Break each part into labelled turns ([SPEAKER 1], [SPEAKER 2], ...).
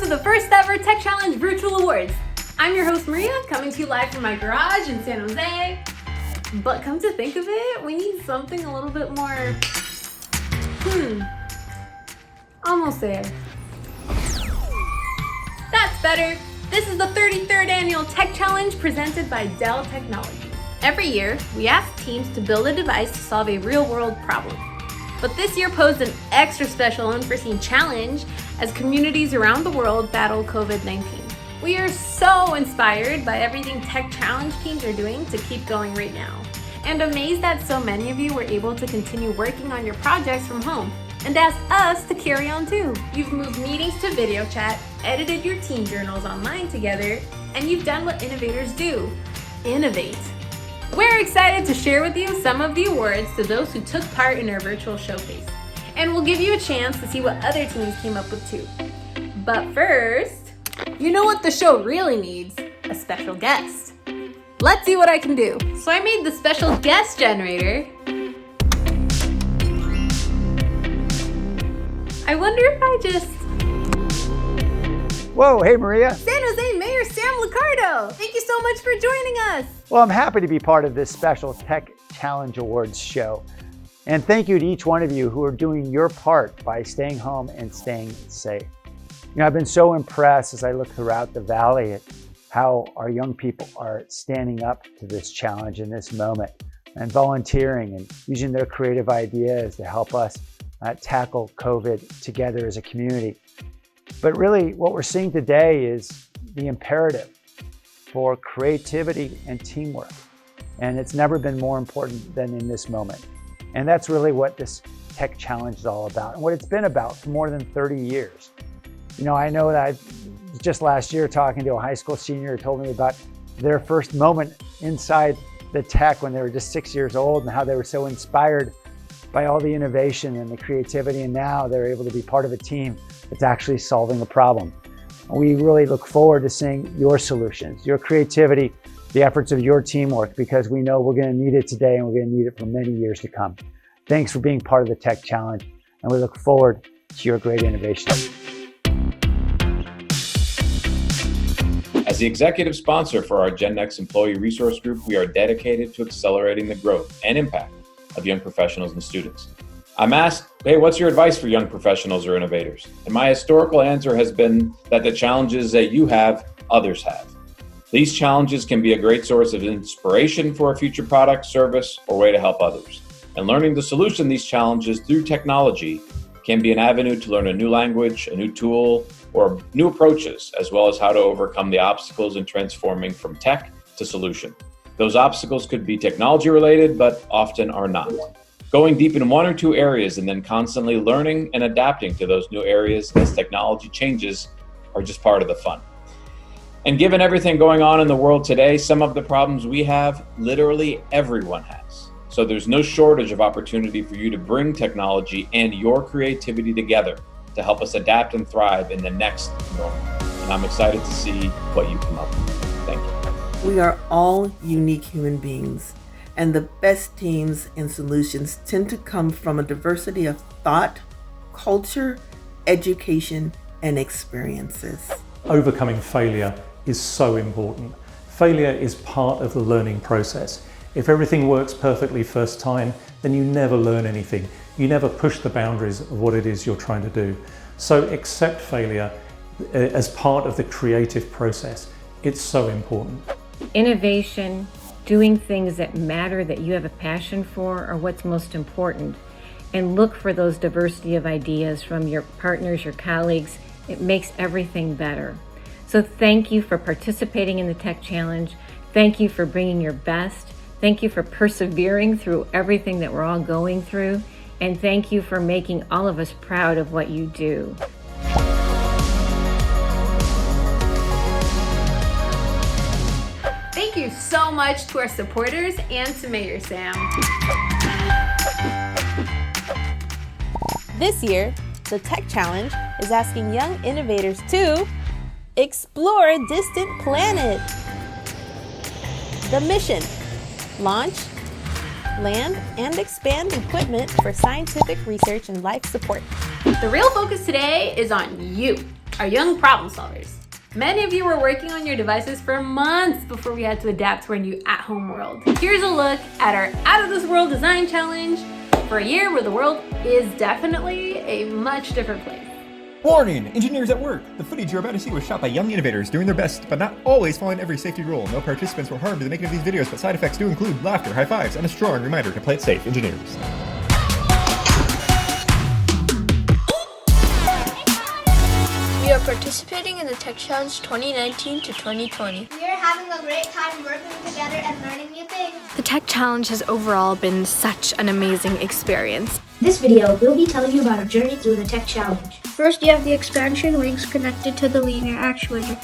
[SPEAKER 1] to the first ever Tech Challenge Virtual Awards. I'm your host Maria, coming to you live from my garage in San Jose. But come to think of it, we need something a little bit more, almost there. That's better. This is the 33rd annual Tech Challenge presented by Dell Technologies. Every year, we ask teams to build a device to solve a real-world problem. But this year posed an extra special unforeseen challenge as communities around the world battle COVID-19. We are so inspired by everything Tech Challenge teams are doing to keep going right now, and amazed that so many of you were able to continue working on your projects from home and asked us to carry on too. You've moved meetings to video chat, edited your team journals online together, and you've done what innovators do: innovate. We're excited to share with you some of the awards to those who took part in our virtual showcase. And we'll give you a chance to see what other teams came up with too. But first, you know what the show really needs? A special guest. Let's see what I can do. So I made the special guest generator. I wonder if I just...
[SPEAKER 2] Whoa, hey Maria.
[SPEAKER 1] San Jose Mayor Sam Liccardo, thank you so much for joining us.
[SPEAKER 2] Well, I'm happy to be part of this special Tech Challenge Awards show. And thank you to each one of you who are doing your part by staying home and staying safe. You know, I've been so impressed as I look throughout the valley at how our young people are standing up to this challenge in this moment and volunteering and using their creative ideas to help us tackle COVID together as a community. But really what we're seeing today is the imperative for creativity and teamwork. And it's never been more important than in this moment. And that's really what this Tech Challenge is all about and what it's been about for more than 30 years. You know, I know that just last year talking to a high school senior who told me about their first moment inside the tech when they were just 6 years old and how they were so inspired by all the innovation and the creativity, and now they're able to be part of a team that's actually solving a problem. We really look forward to seeing your solutions, your creativity, the efforts of your teamwork, because we know we're going to need it today and we're going to need it for many years to come. Thanks for being part of the Tech Challenge, and we look forward to your great innovation.
[SPEAKER 3] As the executive sponsor for our Gen Next Employee Resource Group, we are dedicated to accelerating the growth and impact of young professionals and students. I'm asked, hey, what's your advice for young professionals or innovators? And my historical answer has been that the challenges that you have, others have. These challenges can be a great source of inspiration for a future product, service, or way to help others. And learning to solution these challenges through technology can be an avenue to learn a new language, a new tool, or new approaches, as well as how to overcome the obstacles in transforming from tech to solution. Those obstacles could be technology related, but often are not. Going deep in one or two areas and then constantly learning and adapting to those new areas as technology changes are just part of the fun. And given everything going on in the world today, some of the problems we have, literally everyone has. So there's no shortage of opportunity for you to bring technology and your creativity together to help us adapt and thrive in the next normal. And I'm excited to see what you come up with. Thank you.
[SPEAKER 4] We are all unique human beings, and the best teams and solutions tend to come from a diversity of thought, culture, education, and experiences.
[SPEAKER 5] Overcoming failure is so important. Failure is part of the learning process. If everything works perfectly first time, then you never learn anything. You never push the boundaries of what it is you're trying to do. So accept failure as part of the creative process. It's so important.
[SPEAKER 6] Innovation, doing things that matter, that you have a passion for, are what's most important. And look for those diversity of ideas from your partners, your colleagues. It makes everything better. So thank you for participating in the Tech Challenge. Thank you for bringing your best. Thank you for persevering through everything that we're all going through. And thank you for making all of us proud of what you do.
[SPEAKER 1] Thank you so much to our supporters and to Mayor Sam.
[SPEAKER 7] This year, the Tech Challenge is asking young innovators to explore a distant planet. The mission: launch, land, and expand equipment for scientific research and life support.
[SPEAKER 1] The real focus today is on you. are young problem solvers. Many of you were working on your devices for months before we had to adapt to our new at-home world. Here's a look at our out-of-this-world design challenge for a year where the world is definitely a much different place.
[SPEAKER 8] Warning! Engineers at work! The footage you're about to see was shot by young innovators doing their best, but not always following every safety rule. No participants were harmed in the making of these videos, but side effects do include laughter, high fives, and a strong reminder to play it safe. Engineers.
[SPEAKER 9] We are participating in the Tech Challenge 2019 to 2020.
[SPEAKER 10] We are having a great time working together and learning new things.
[SPEAKER 11] The Tech Challenge has overall been such an amazing experience.
[SPEAKER 12] This video will be telling you about our journey through the Tech Challenge.
[SPEAKER 10] First, you have the expansion links connected to the linear actuator.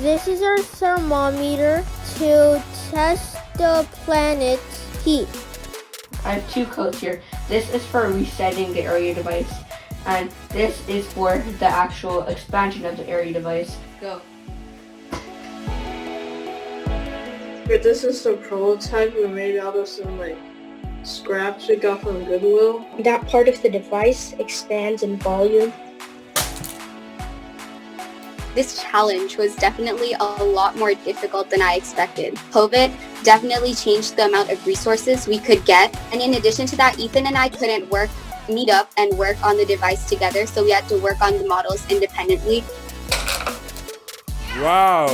[SPEAKER 10] This is our thermometer to test the planet's heat.
[SPEAKER 13] I have two codes here. This is for resetting the area device, and this is for the actual expansion of the area device. Go.
[SPEAKER 14] This is the prototype we made out of some scraps we got from Goodwill.
[SPEAKER 10] That part of the device expands in volume.
[SPEAKER 15] This challenge was definitely a lot more difficult than I expected. COVID definitely changed the amount of resources we could get. And in addition to that, Ethan and I couldn't meet up and work on the device together, so we had to work on the models independently.
[SPEAKER 16] Wow!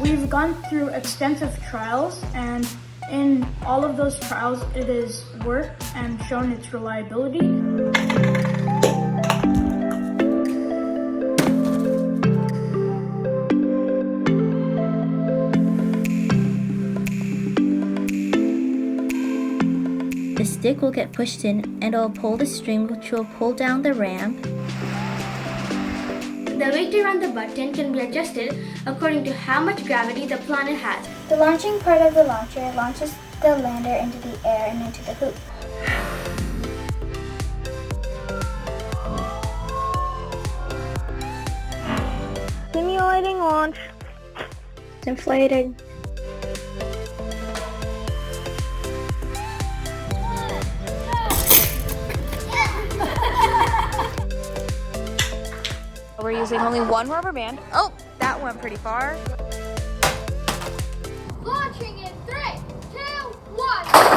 [SPEAKER 17] We've gone through extensive trials, and in all of those trials it has worked and shown its reliability.
[SPEAKER 18] The stick will get pushed in and it will pull the string, which will pull down the ramp.
[SPEAKER 10] The weight around the button can be adjusted according to how much gravity the planet has.
[SPEAKER 19] The launching part of the launcher launches the lander into the air and into the hoop.
[SPEAKER 10] Simulating launch. Inflating.
[SPEAKER 11] We're using only one rubber band. Oh, that went pretty far.
[SPEAKER 10] Launching in 3, 2, 1.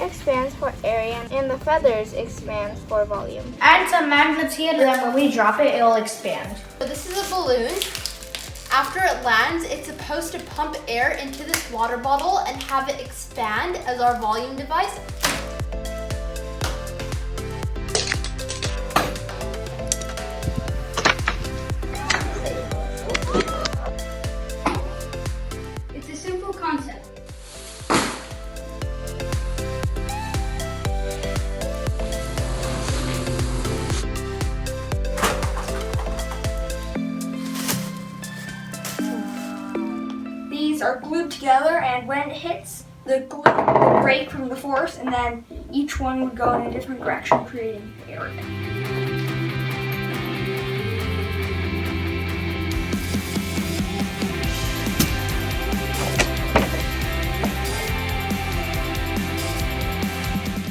[SPEAKER 10] Expands for area and the feathers expands for volume.
[SPEAKER 17] Add some magnets here so that when we drop it, it'll expand.
[SPEAKER 20] So this is a balloon. After it lands, it's supposed to pump air into this water bottle and have it expand as our volume device.
[SPEAKER 17] It's a simple concept.
[SPEAKER 21] These are glued together, and when it hits, the glue will break from the force, and then each one would go in a different direction, creating air.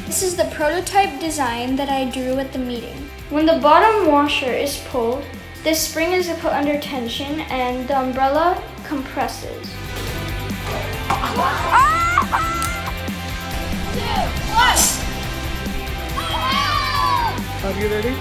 [SPEAKER 10] This is the prototype design that I drew at the meeting. When the bottom washer is pulled, this spring is put under tension and the umbrella compresses. 2, 1.
[SPEAKER 8] Are you ready?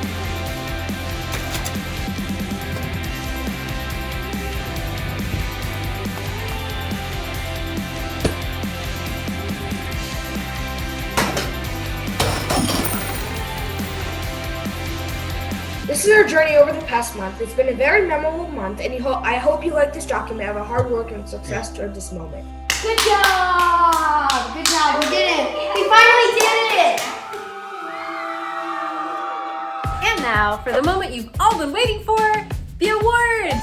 [SPEAKER 21] This is our journey over the past month. It's been a very memorable month, and I hope you like this document of our hard work and success toward this moment.
[SPEAKER 20] Good job! Good job, we did it! We finally did it!
[SPEAKER 1] And now, for the moment you've all been waiting for, the awards!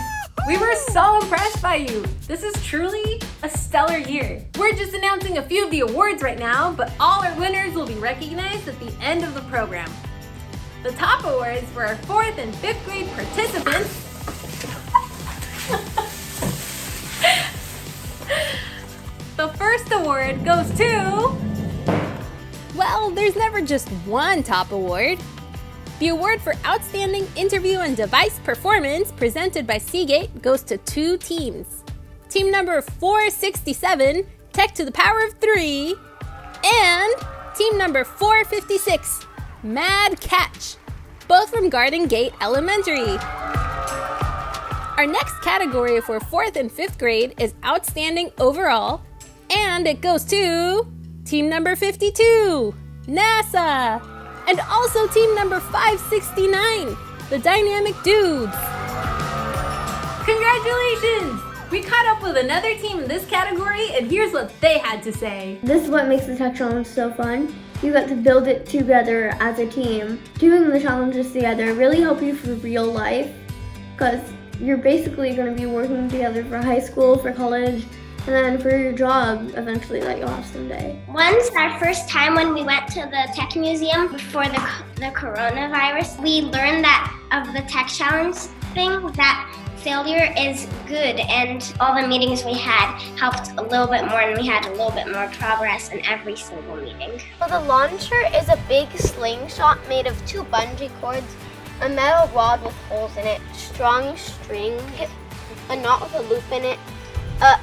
[SPEAKER 1] We were so impressed by you. This is truly a stellar year. We're just announcing a few of the awards right now, but all our winners will be recognized at the end of the program. The top awards for our 4th and 5th grade participants The first award goes to...
[SPEAKER 7] Well, there's never just one top award. The award for Outstanding Interview and Device Performance presented by Seagate goes to 2 teams. Team number 467, Tech to the Power of 3, and team number 456, Mad Catch, both from Garden Gate Elementary. Our next category for 4th and 5th grade is Outstanding Overall, and it goes to team number 52, NASA, and also team number 569, the Dynamic Dudes.
[SPEAKER 1] Congratulations! We caught up with another team in this category, and here's what they had to say.
[SPEAKER 10] This is what makes the tech challenge so fun. You got to build it together as a team. Doing the challenges together really help you for real life, because you're basically going to be working together for high school, for college, and then for your job eventually that you'll have someday.
[SPEAKER 19] Once, our first time when we went to the tech museum before the coronavirus, we learned that of the tech challenge thing, that failure is good, and all the meetings we had helped a little bit more, and we had a little bit more progress in every single meeting.
[SPEAKER 9] So the launcher is a big slingshot made of 2 bungee cords, a metal rod with holes in it, strong string, a knot with a loop in it,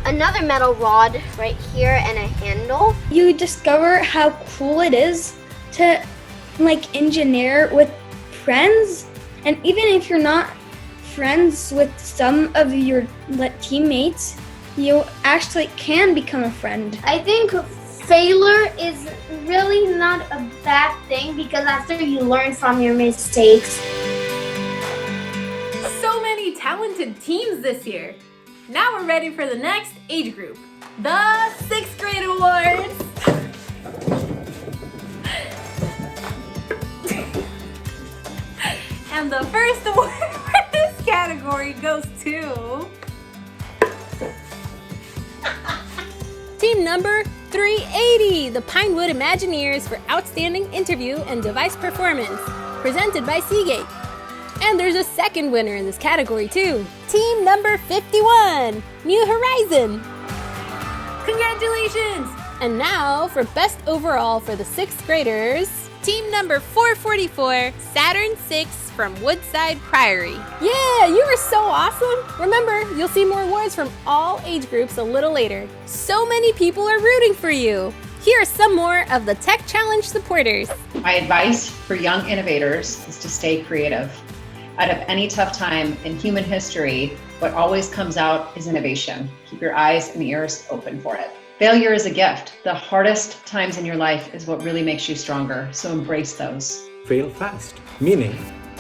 [SPEAKER 9] another metal rod right here, and a handle.
[SPEAKER 21] You discover how cool it is to engineer with friends, and even if you're not friends with some of your teammates, you actually can become a friend.
[SPEAKER 10] I think failure is really not a bad thing, because after you learn from your mistakes.
[SPEAKER 1] So many talented teams this year. Now we're ready for the next age group, the 6th grade awards. And the first award for this category goes to...
[SPEAKER 7] Team number 380, the Pinewood Imagineers for Outstanding Interview and Device Performance, presented by Seagate. And there's a second winner in this category too. Team number 51, New Horizon.
[SPEAKER 1] Congratulations!
[SPEAKER 7] And now for best overall for the 6th graders, team number 444, Saturn 6 from Woodside Priory. Yeah, you were so awesome! Remember, you'll see more awards from all age groups a little later. So many people are rooting for you. Here are some more of the Tech Challenge supporters.
[SPEAKER 16] My advice for young innovators is to stay creative. Out of any tough time in human history, what always comes out is innovation. Keep your eyes and ears open for it. Failure is a gift. The hardest times in your life is what really makes you stronger, so embrace those.
[SPEAKER 22] Fail fast, meaning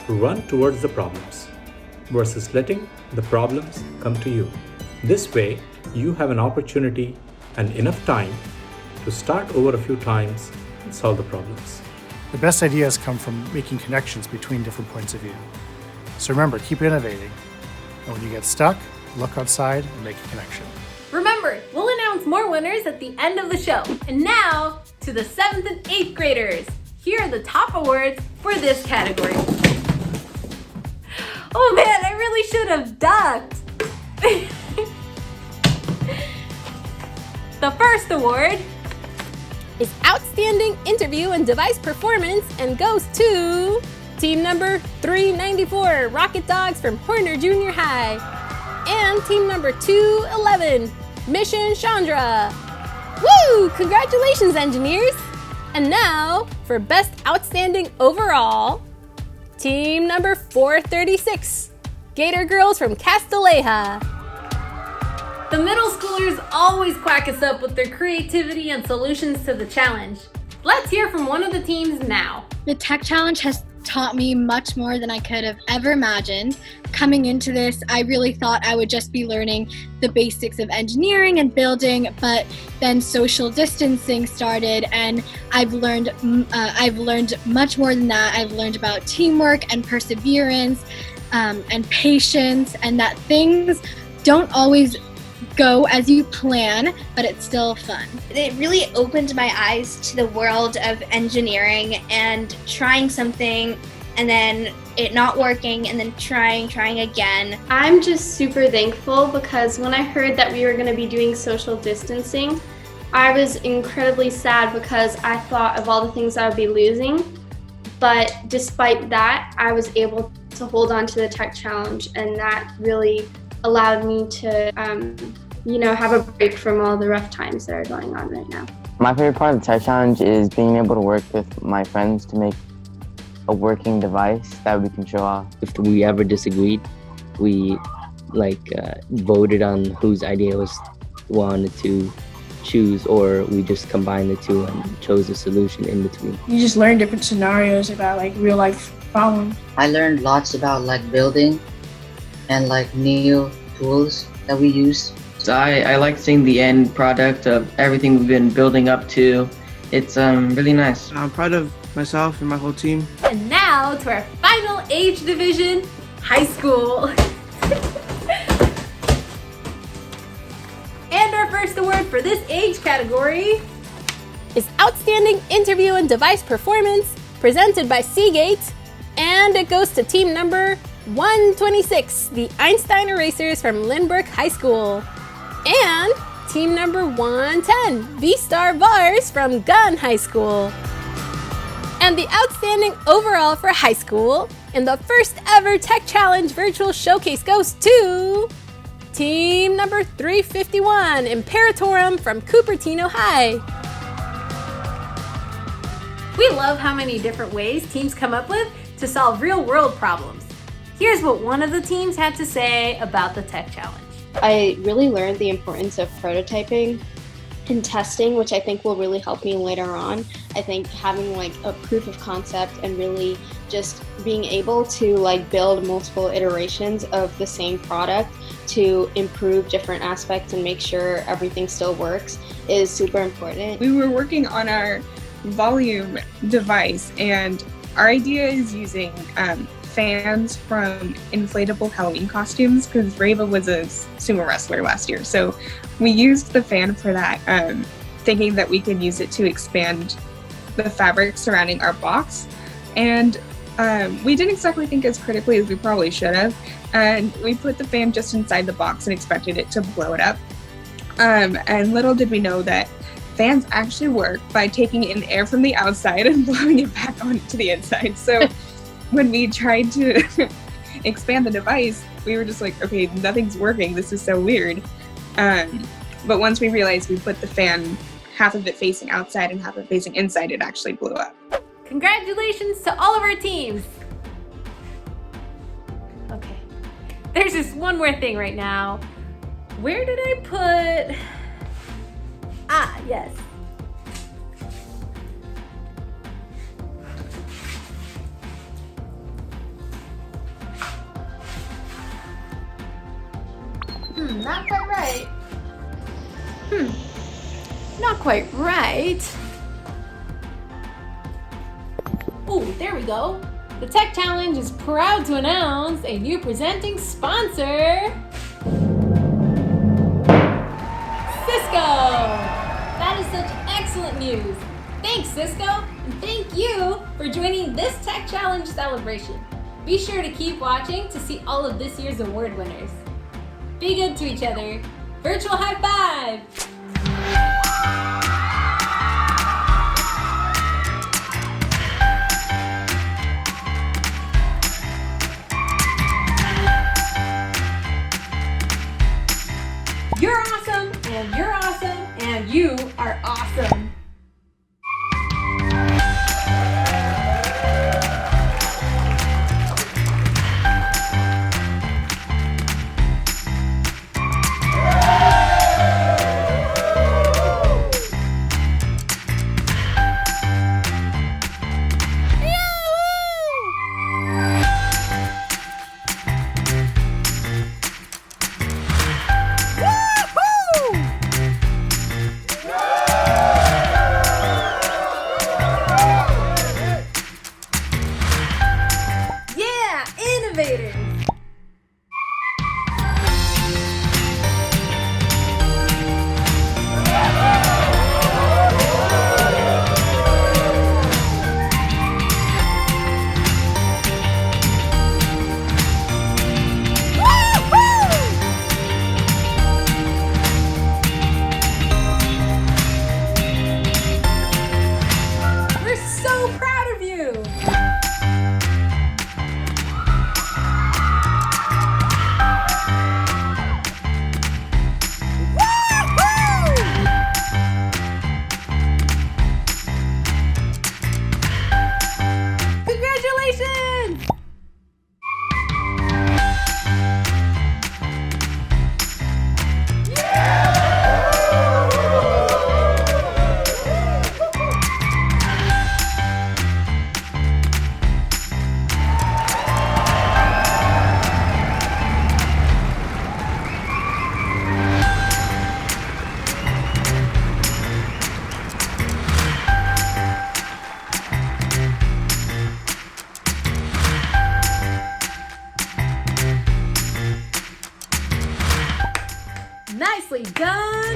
[SPEAKER 22] run towards the problems versus letting the problems come to you. This way, you have an opportunity and enough time to start over a few times and solve the problems.
[SPEAKER 23] The best ideas come from making connections between different points of view. So remember, keep innovating. And when you get stuck, look outside and make a connection.
[SPEAKER 1] Remember, we'll announce more winners at the end of the show. And now, to the 7th and 8th graders. Here are the top awards for this category. Oh man, I really should have ducked. The first award
[SPEAKER 7] is Outstanding Interview and Device Performance and goes to team number 394, Rocket Dogs from Horner Junior High, and team number 211, Mission Chandra. Woo! Congratulations, engineers! And now, for Best Outstanding Overall, team number 436, Gator Girls from Castilleja.
[SPEAKER 1] The middle schoolers always quack us up with their creativity and solutions to the challenge. Let's hear from one of the teams now.
[SPEAKER 24] The Tech Challenge has
[SPEAKER 2] taught me much more than I could have ever imagined. Coming into this, I really thought I would just be learning the basics of engineering and building, but then social distancing started, and I've learned much more than that. I've learned about teamwork and perseverance and patience, and that things don't always go as you plan, but it's still fun.
[SPEAKER 3] It really opened my eyes to the world of engineering and trying something and then it not working and then trying again.
[SPEAKER 4] I'm just super thankful because when I heard that we were going to be doing social distancing, I was incredibly sad because I thought of all the things I would be losing. But despite that, I was able to hold on to the tech challenge, and that really allowed me to have a break from all the rough times that are going on right now.
[SPEAKER 24] My favorite part of the tech challenge is being able to work with my friends to make a working device that we can show off.
[SPEAKER 25] If we ever disagreed, we voted on whose idea wanted to choose, or we just combined the two and chose a solution in between.
[SPEAKER 17] You just learn different scenarios about real life problems.
[SPEAKER 26] I learned lots about building and new tools that we use.
[SPEAKER 27] So I like seeing the end product of everything we've been building up to. It's really nice.
[SPEAKER 28] I'm proud of myself and my whole team.
[SPEAKER 1] And now to our final age division, high school. And our first award for this age category
[SPEAKER 7] is Outstanding Interview and Device Performance, presented by Seagate, and it goes to team number 126, the Einstein Erasers from Lynbrook High School, and team number 110, V-Star Vars from Gunn High School. And the outstanding overall for high school in the first ever Tech Challenge Virtual Showcase goes to team number 351, Imperatorum from Cupertino High.
[SPEAKER 1] We love how many different ways teams come up with to solve real-world problems. Here's what one of the teams had to say about the Tech Challenge.
[SPEAKER 4] I really learned the importance of prototyping and testing, which I think will really help me later on. I think having a proof of concept and really just being able to build multiple iterations of the same product to improve different aspects and make sure everything still works is super important.
[SPEAKER 29] We were working on our volume device, and our idea is using fans from inflatable Halloween costumes, because Rava was a sumo wrestler last year. So we used the fan for that, thinking that we could use it to expand the fabric surrounding our box. And we didn't exactly think as critically as we probably should have. And we put the fan just inside the box and expected it to blow it up. And little did we know that fans actually work by taking in air from the outside and blowing it back onto the inside. So when we tried to expand the device, we were just like, okay, nothing's working. This is so weird. But once we realized we put the fan, half of it facing outside and half of it facing inside, it actually blew up.
[SPEAKER 1] Congratulations to all of our teams. Okay, there's just one more thing right now. Where did I put? Ah, yes. Not quite right. Not quite right. Oh, there we go. The Tech Challenge is proud to announce a new presenting sponsor, Cisco. That is such excellent news. Thanks, Cisco, and thank you for joining this Tech Challenge celebration. Be sure to keep watching to see all of this year's award winners. Be good to each other. Virtual high five! You're awesome, and you're awesome, and you are awesome. innovators! We're so proud of you! Congratulations! Nicely done!